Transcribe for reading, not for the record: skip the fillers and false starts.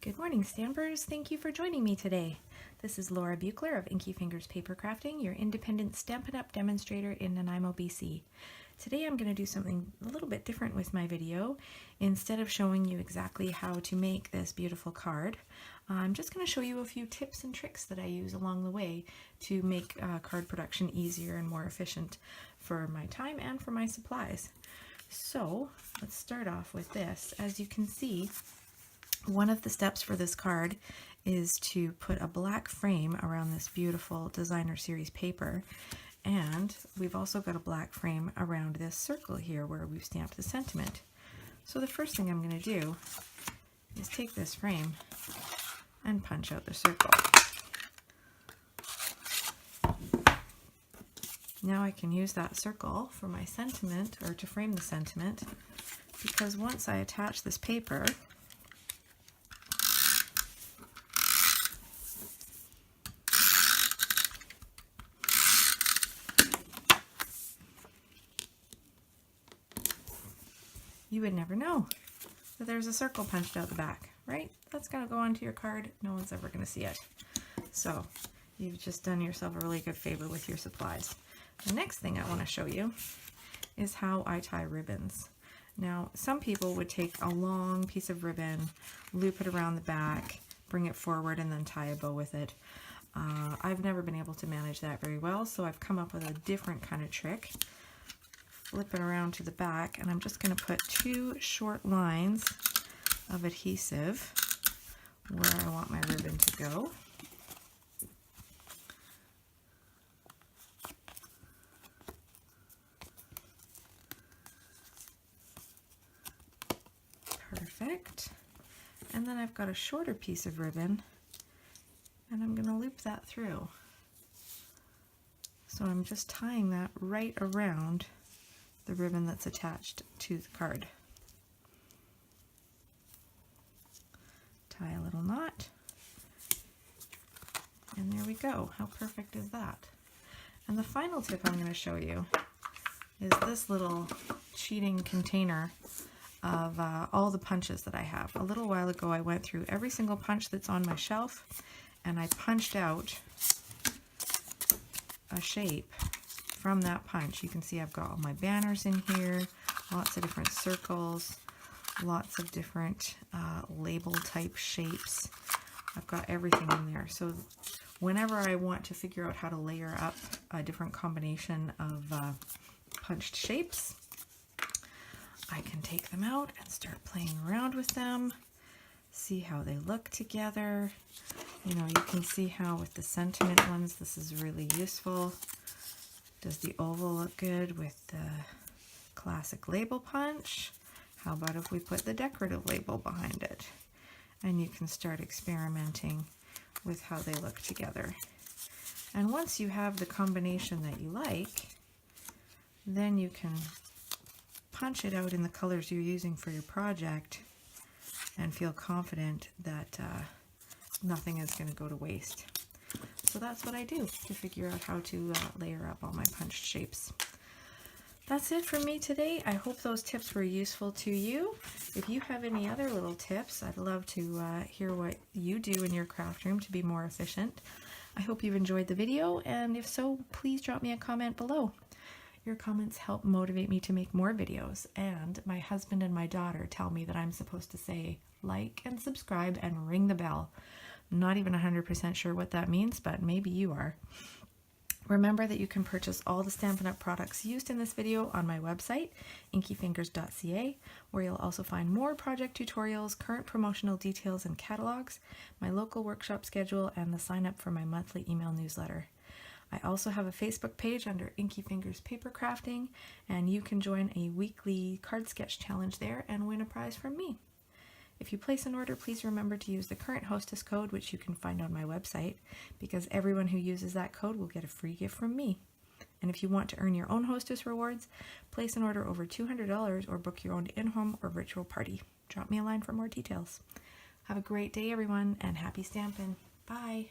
Good morning, Stampers. Thank you for joining me today. This is Laura Buechler of Inkyfingers Papercrafting, your independent Stampin' Up! Demonstrator in Nanaimo, BC. Today I'm going to do something a little bit different with my video. Instead of showing you exactly how to make this beautiful card, I'm just going to show you a few tips and tricks that I use along the way to make card production easier and more efficient for my time and for my supplies. So let's start off with this. As you can see, one of the steps for this card is to put a black frame around this beautiful designer series paper, and we've also got a black frame around this circle here where we've stamped the sentiment. So the first thing I'm going to do is take this frame and punch out the circle. Now I can use that circle for my sentiment, or to frame the sentiment, because once I attach this paper, you would never know that there's a circle punched out the back, right? That's going to go onto your card. No one's ever going to see it. So you've just done yourself a really good favor with your supplies. The next thing I want to show you is how I tie ribbons. Now, some people would take a long piece of ribbon, loop it around the back, bring it forward, and then tie a bow with it. I've never been able to manage that very well, so I've come up with a different kind of trick. Flip it around to the back, and I'm just going to put two short lines of adhesive where I want my ribbon to go. Perfect. And then I've got a shorter piece of ribbon, and I'm going to loop that through. So I'm just tying that right around the ribbon that's attached to the card. Tie a little knot, and there we go. How perfect is that? And the final tip I'm going to show you is this little cheating container of all the punches that I have. A little while ago I went through every single punch that's on my shelf, and I punched out a shape from that punch. You can see I've got all my banners in here, lots of different circles, lots of different label type shapes. I've got everything in there. So whenever I want to figure out how to layer up a different combination of punched shapes, I can take them out and start playing around with them, see how they look together. You know, you can see how with the sentiment ones this is really useful. Does the oval look good with the classic label punch? How about if we put the decorative label behind it? And you can start experimenting with how they look together. And once you have the combination that you like, then you can punch it out in the colors you're using for your project and feel confident that nothing is going to go to waste. So that's what I do to figure out how to layer up all my punched shapes. That's it for me today. I hope those tips were useful to you. If you have any other little tips, I'd love to hear what you do in your craft room to be more efficient. I hope you've enjoyed the video, and if so, please drop me a comment below. Your comments help motivate me to make more videos, and my husband and my daughter tell me that I'm supposed to say like and subscribe and ring the bell. I'm not even 100% sure what that means, but maybe you are. Remember that you can purchase all the Stampin' Up! Products used in this video on my website, inkyfingers.ca, where you'll also find more project tutorials, current promotional details and catalogs, my local workshop schedule, and the sign up for my monthly email newsletter. I also have a Facebook page under Inkyfingers Papercrafting, and you can join a weekly card sketch challenge there and win a prize from me. If you place an order, please remember to use the current Hostess code, which you can find on my website, because everyone who uses that code will get a free gift from me. And if you want to earn your own Hostess rewards, place an order over $200 or book your own in-home or virtual party. Drop me a line for more details. Have a great day, everyone, and happy stampin'. Bye!